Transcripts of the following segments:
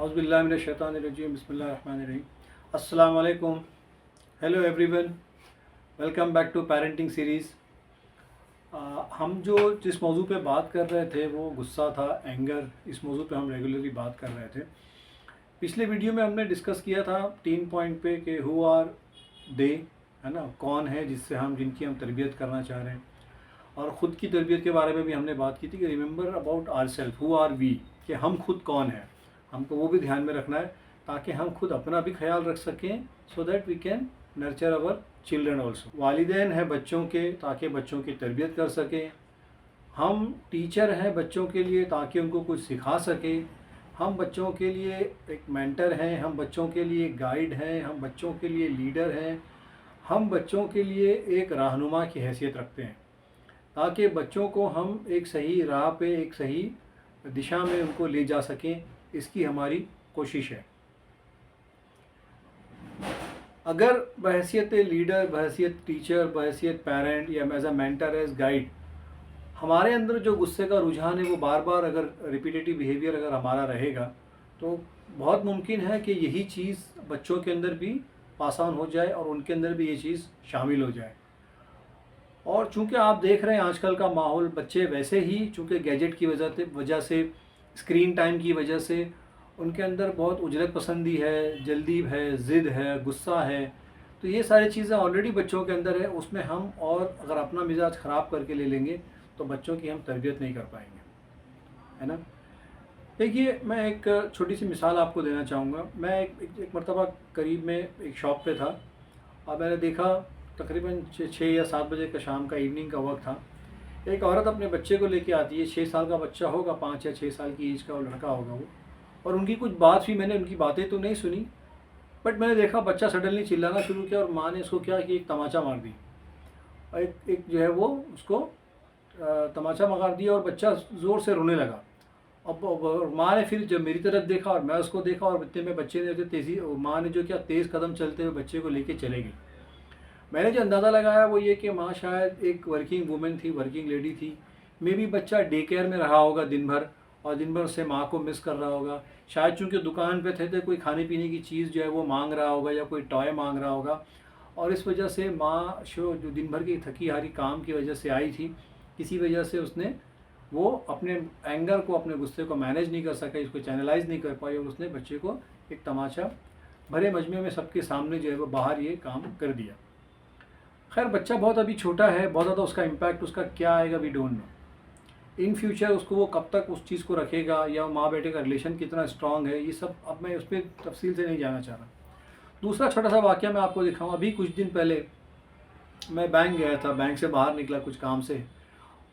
औज़ुबिल्लाहि मिनश्शैतानिर्रजीम बिस्मिल्लाहिर्रहमानिर्रहीम। अस्सलाम वालेकुम। Hello everyone, welcome back to parenting series. हम जिस मौजू पे बात कर रहे थे वो गुस्सा था, एंगर। इस मौजू पे हम रेगुलरली बात कर रहे थे। पिछले वीडियो में हमने डिस्कस किया था 3 पॉइंट पे कि हु आर दे, है ना, कौन है जिनकी हम तरबियत करना चाह रहे हैं। और ख़ुद की तरबियत के बारे में भी हमने बात की थी कि remember about our self, who are we, कि हम खुद कौन हैं। हमको वो भी ध्यान में रखना है ताकि हम खुद अपना भी ख्याल रख सकें, so that we can nurture our children also. वालिदैन हैं बच्चों के ताकि बच्चों की तरबियत कर सकें। हम टीचर हैं बच्चों के लिए ताकि उनको कुछ सिखा सकें। हम बच्चों के लिए एक मेंटर हैं, हम बच्चों के लिए गाइड हैं, हम बच्चों के लिए लीडर हैं। हम बच्चों के लिए एक रहनुमा की हैसियत रखते हैं ताकि बच्चों को हम एक सही राह पे, एक सही दिशा में उनको ले जा सकें। इसकी हमारी कोशिश है। अगर बहैसियत लीडर, बहैसियत टीचर, बहैसियत पेरेंट या as a mentor, as guide, हमारे अंदर जो गुस्से का रुझान है वो बार बार अगर रिपीटेटिव बिहेवियर अगर हमारा रहेगा तो बहुत मुमकिन है कि यही चीज़ बच्चों के अंदर भी पास ऑन हो जाए और उनके अंदर भी ये चीज़ शामिल हो जाए। और चूंकि आप देख रहे हैं आजकल का माहौल, बच्चे वैसे ही चूंकि गैजेट की वजह से, स्क्रीन टाइम की वजह से उनके अंदर बहुत उजरत पसंदी है, जल्दी है, ज़िद है, गुस्सा है। तो ये सारी चीज़ें ऑलरेडी बच्चों के अंदर है। उसमें हम और अगर अपना मिजाज ख़राब करके ले लेंगे तो बच्चों की हम तरबियत नहीं कर पाएंगे, है ना। देखिए, मैं एक छोटी सी मिसाल आपको देना चाहूँगा। मैं एक मरतबा करीब में एक शॉप पे था और मैंने देखा तकरीबन 6 या 7 बजे का शाम का इवनिंग का वक्त था। एक औरत अपने बच्चे को लेके आती है। 6 साल का बच्चा होगा, 5 या 6 साल की एज का वो लड़का होगा वो। और उनकी कुछ बात भी, मैंने उनकी बातें तो नहीं सुनी, बट मैंने देखा बच्चा सडनली चिल्लाना शुरू किया और माँ ने उसको क्या कि एक तमाचा मार दी। और एक जो है वो उसको तमाचा मार दिया और बच्चा ज़ोर से रोने लगा। अब माँ ने फिर जब मेरी तरफ देखा और मैं उसको देखा और इतने में बच्चे ने माँ ने जो क्या तेज़ कदम चलते हुए बच्चे को लेके चले गई। मैंने जो अंदाज़ा लगाया वो ये कि माँ शायद एक वर्किंग वूमेन थी, वर्किंग लेडी थी। मे बी बच्चा डे केयर में रहा होगा दिन भर और दिन भर उससे माँ को मिस कर रहा होगा। शायद चूँकि दुकान पे थे तो कोई खाने पीने की चीज़ जो है वो मांग रहा होगा या कोई टॉय मांग रहा होगा। और इस वजह से माँ जो दिन भर की थकी हारी काम की वजह से आई थी, किसी वजह से उसने वो अपने एंगर को, अपने गुस्से को मैनेज नहीं कर सका, इसको चैनलाइज नहीं कर पाई और उसने बच्चे को एक तमाचा भरे मजमे में सबके सामने जो है वो बाहर ये काम कर दिया। खैर, बच्चा बहुत अभी छोटा है, बहुत ज़्यादा उसका इम्पैक्ट उसका क्या आएगा we don't know. In future उसको वो कब तक उस चीज़ को रखेगा या माँ बेटे का रिलेशन कितना स्ट्रांग है, ये सब अब मैं उस पर तफसील से नहीं जाना चाह रहा। दूसरा छोटा सा वाक़या मैं आपको दिखाऊँ। अभी कुछ दिन पहले मैं बैंक गया था, बैंक से बाहर निकला कुछ काम से,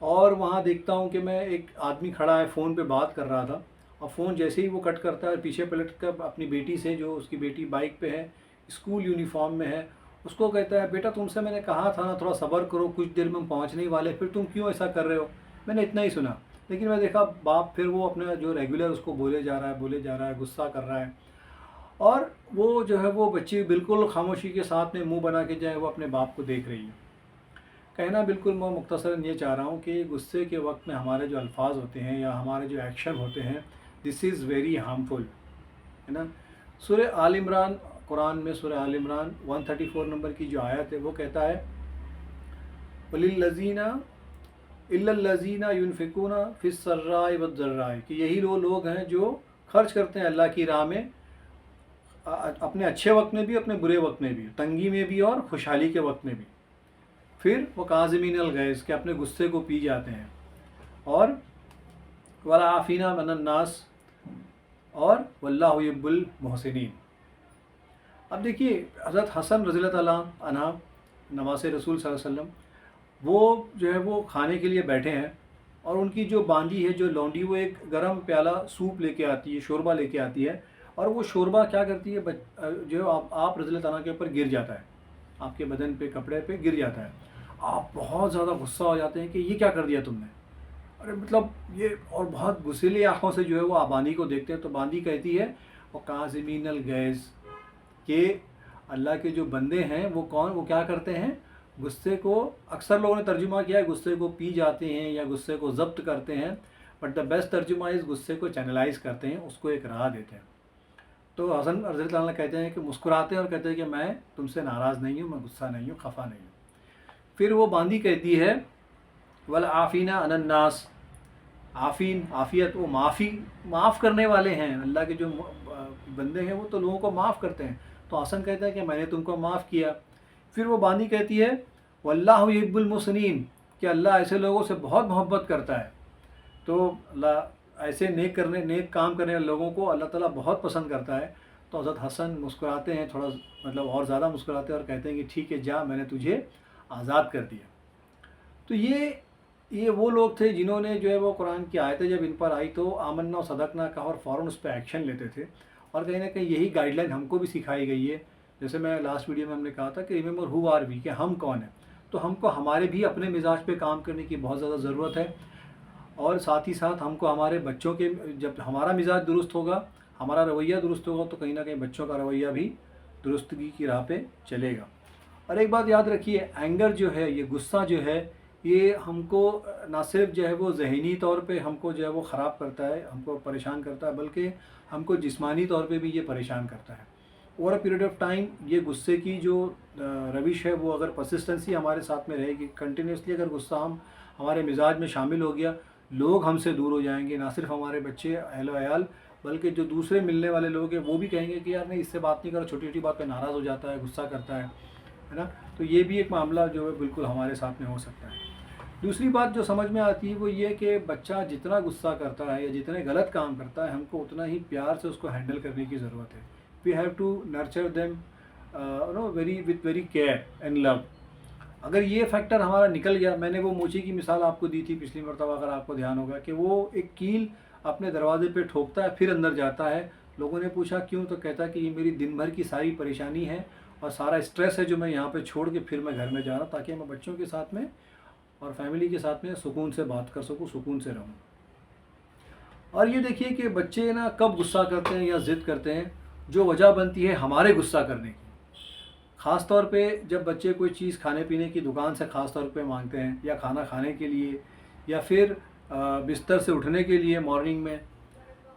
और वहाँ देखता हूँ कि मैं एक आदमी खड़ा है, फ़ोन पे बात कर रहा था। और फ़ोन जैसे ही वो कट करता है, पीछे पलट कर अपनी बेटी से, जो उसकी बेटी बाइक पे है, स्कूल यूनिफॉर्म में है, उसको कहता है, बेटा तुमसे मैंने कहा था ना थोड़ा सब्र करो, कुछ देर में हम पहुँचने ही वाले, फिर तुम क्यों ऐसा कर रहे हो। मैंने इतना ही सुना, लेकिन मैं देखा बाप फिर वो अपना जो रेगुलर उसको बोले जा रहा है, गुस्सा कर रहा है। और वो जो है वो बच्ची बिल्कुल खामोशी के साथ में मुँह बना के जो है वो अपने बाप को देख रही है। कहना बिल्कुल मैं मुख्तसरन ये चाह रहा हूँ कि गुस्से के वक्त में हमारे जो अल्फाज होते हैं या हमारे जो एक्शन होते हैं, दिस इज़ वेरी हार्मफुल, है ना। सूरह आल इमरान, कुरान में सूरह आल इमरान 134 नंबर की जो आयत है वो कहता है, वलिल्लज़ीना इल्लल्लज़ीना युनफ़िकूना फ़िस्सर्राइ वद्दर्राइ, कि यही वो लोग हैं जो खर्च करते हैं अल्लाह की राह में, अपने अच्छे वक्त में भी, अपने बुरे वक्त में भी, तंगी में भी और खुशहाली के वक्त में भी। फिर वो काज़िमीनल गैज़, के अपने गुस्से को पी जाते हैं, और वला आफ़ीना मिनन नास, और वल्लाहु युहिब्बुल मुहसिनीन। अब देखिए, हज़रत हसन रज़ियल्लाहु ताला अन्हा, नवासे रसूल सल्लल्लाहु अलैहि वसल्लम, वो जो है वो खाने के लिए बैठे हैं और उनकी जो बांदी है, जो लौंडी, वो एक गर्म प्याला सूप लेके आती है, शोरबा लेके आती है। और वो शोरबा क्या करती है, जो आप रज़ियल्लाहु ताला के ऊपर गिर जाता है, आपके बदन पे, कपड़े पे गिर जाता है। आप बहुत ज़्यादा गुस्सा हो जाते हैं कि ये क्या कर दिया तुमने, अरे मतलब ये, और बहुत गुस्सेली आँखों से जो है वो बांदी को देखते हैं। तो बांदी कहती है, वो काज़िमीनल गैज़, के अल्लाह के जो बंदे हैं वो कौन, वो क्या करते हैं, गुस्से को, अक्सर लोगों ने तर्जुमा किया है गुस्से को पी जाते हैं या गुस्से को ज़ब्त करते हैं, बट द बेस्ट तर्जुमा इज़ गुस्से को चैनलाइज करते हैं, उसको एक राह देते हैं। تو حسن رضی اللہ عنہ کہتے ہیں کہ مسکراتے ہیں اور کہتے ہیں کہ میں تم سے ناراض نہیں ہوں، میں غصہ نہیں ہوں، خفا نہیں ہوں۔ پھر وہ باندی کہتی ہے والعافین عن الناس، عافین عافیت، وہ معاف کرنے والے ہیں، اللہ کے جو بندے ہیں وہ تو لوگوں کو معاف کرتے ہیں۔ تو حسن کہتا ہے کہ میں نے تم کو معاف کیا۔ پھر وہ باندی کہتی ہے واللہ یحب المحسنین، کہ اللہ ایسے لوگوں سے بہت محبت کرتا ہے۔ تو اللہ ایسے نیک کام کرنے والے لوگوں کو اللہ تعالیٰ بہت پسند کرتا ہے۔ تو حضرت حسن مسکراتے ہیں، تھوڑا مطلب اور زیادہ مسکراتے ہیں اور کہتے ہیں کہ ٹھیک ہے جا، میں نے تجھے آزاد کر دیا۔ تو یہ وہ لوگ تھے جنہوں نے جو ہے وہ قرآن کی آیتیں جب ان پر آئی تو آمنا و صدقنا کہا اور فوراً اس پہ ایکشن لیتے تھے، اور کہیں نہ کہیں یہی گائیڈ لائن ہم کو بھی سکھائی گئی ہے۔ جیسے میں لاسٹ ویڈیو میں ہم نے کہا تھا کہ ریممبر ہو آر وی، کہ ہم کون ہیں۔ تو ہم کو ہمارے بھی اپنے مزاج پہ کام کرنے کی بہت زیادہ ضرورت ہے، اور ساتھ ہی ساتھ ہم کو ہمارے بچوں کے، جب ہمارا مزاج درست ہوگا، ہمارا رویہ درست ہوگا، تو کہیں نہ کہیں بچوں کا رویہ بھی درستگی کی راہ پہ چلے گا۔ اور ایک بات یاد رکھیے، اینگر جو ہے، یہ غصہ جو ہے، یہ ہم کو نہ صرف جو ہے وہ ذہنی طور پہ ہم کو جو ہے وہ خراب کرتا ہے، ہم کو پریشان کرتا ہے، بلکہ ہم کو جسمانی طور پہ بھی یہ پریشان کرتا ہے۔ Over a period of time یہ غصے کی جو روش ہے وہ اگر پرسسٹنسی ہمارے ساتھ میں رہے گی، کنٹینیوسلی اگر غصہ ہمارے مزاج میں شامل ہو گیا، لوگ ہم سے دور ہو جائیں گے، نہ صرف ہمارے بچے، اہل و عیال، بلکہ جو دوسرے ملنے والے لوگ ہیں وہ بھی کہیں گے کہ یار نہیں، اس سے بات نہیں کرو، چھوٹی چھوٹی بات پہ ناراض ہو جاتا ہے، غصہ کرتا ہے نا۔ تو یہ بھی ایک معاملہ جو ہے بالکل ہمارے ساتھ میں ہو سکتا ہے۔ دوسری بات جو سمجھ میں آتی ہے وہ یہ کہ بچہ جتنا غصہ کرتا ہے یا جتنے غلط کام کرتا ہے، ہم کو اتنا ہی پیار سے اس کو ہینڈل کرنے کی ضرورت ہے۔ We have to nurture them with very care and love. اگر یہ فیکٹر ہمارا نکل گیا، میں نے وہ موچی کی مثال آپ کو دی تھی پچھلی مرتبہ، اگر آپ کو دھیان ہوگا، کہ وہ ایک کیل اپنے دروازے پہ ٹھوکتا ہے پھر اندر جاتا ہے۔ لوگوں نے پوچھا کیوں، تو کہتا ہے کہ یہ میری دن بھر کی ساری پریشانی ہے اور سارا اسٹریس ہے جو میں یہاں پہ چھوڑ کے پھر میں گھر میں جا رہا ہوں، تاکہ میں بچوں کے ساتھ میں اور فیملی کے ساتھ میں سکون سے بات کر سکوں، سکون سے رہوں۔ اور یہ دیکھیے کہ بچے نا کب غصہ کرتے ہیں یا ضد کرتے ہیں، جو وجہ بنتی ہے ہمارے غصہ کرنے کی۔ خاص طور پہ جب بچے کوئی چیز کھانے پینے کی دکان سے خاص طور پہ مانگتے ہیں، یا کھانا کھانے کے لیے، یا پھر بستر سے اٹھنے کے لیے مارننگ میں،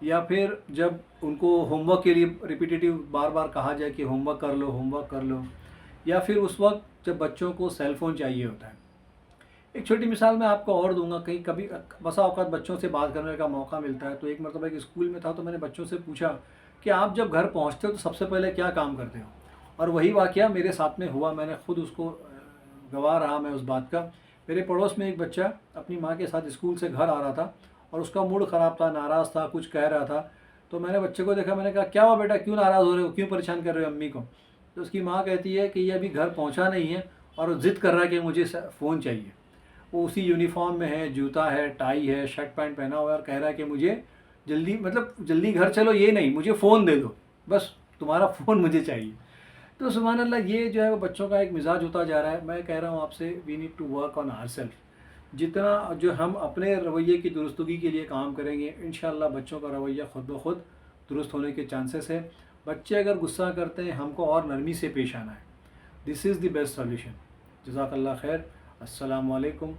یا پھر جب ان کو ہوم ورک کے لیے ریپیٹیٹیو بار بار کہا جائے کہ ہوم ورک کر لو، ہوم ورک کر لو، یا پھر اس وقت جب بچوں کو سیل فون چاہیے ہوتا ہے۔ ایک چھوٹی مثال میں آپ کو اور دوں گا، کبھی بسا اوقات بچوں سے بات کرنے کا موقع ملتا ہے۔ تو ایک مرتبہ ایک اسکول میں تھا، تو میں نے بچوں سے پوچھا کہ آپ جب گھر پہنچتے ہو تو سب سے پہلے کیا کام کرتے ہو؟ اور وہی واقعہ میرے ساتھ میں ہوا، میں نے خود اس کو گواہ رہا میں اس بات کا۔ میرے پڑوس میں ایک بچہ اپنی ماں کے ساتھ اسکول سے گھر آ رہا تھا اور اس کا موڈ خراب تھا، ناراض تھا، کچھ کہہ رہا تھا۔ تو میں نے بچے کو دیکھا، میں نے کہا کیا ہوا بیٹا، کیوں ناراض ہو رہے ہو، کیوں پریشان کر رہے ہو امی کو؟ تو اس کی ماں کہتی ہے کہ یہ ابھی گھر پہنچا نہیں ہے اور ضد کر رہا ہے کہ مجھے فون چاہیے۔ وہ اسی یونیفارم میں ہے، جوتا ہے، ٹائی ہے، شرٹ پینٹ پہنا ہوا ہے، اور کہہ رہا ہے کہ مجھے جلدی گھر چلو، یہ نہیں، مجھے فون دے دو، بس تمہارا فون مجھے چاہیے۔ تو سبحان اللہ، یہ جو ہے وہ بچوں کا ایک مزاج ہوتا جا رہا ہے۔ میں کہہ رہا ہوں آپ سے، we need to work on our self. جتنا جو ہم اپنے رویے کی درستگی کے لیے کام کریں گے، انشاءاللہ بچوں کا رویہ خود بخود درست ہونے کے چانسز ہے۔ بچے اگر غصہ کرتے ہیں، ہم کو اور نرمی سے پیش آنا ہے۔ دس از دی بیسٹ سولیوشن۔ جزاک اللہ خیر۔ السلام علیکم۔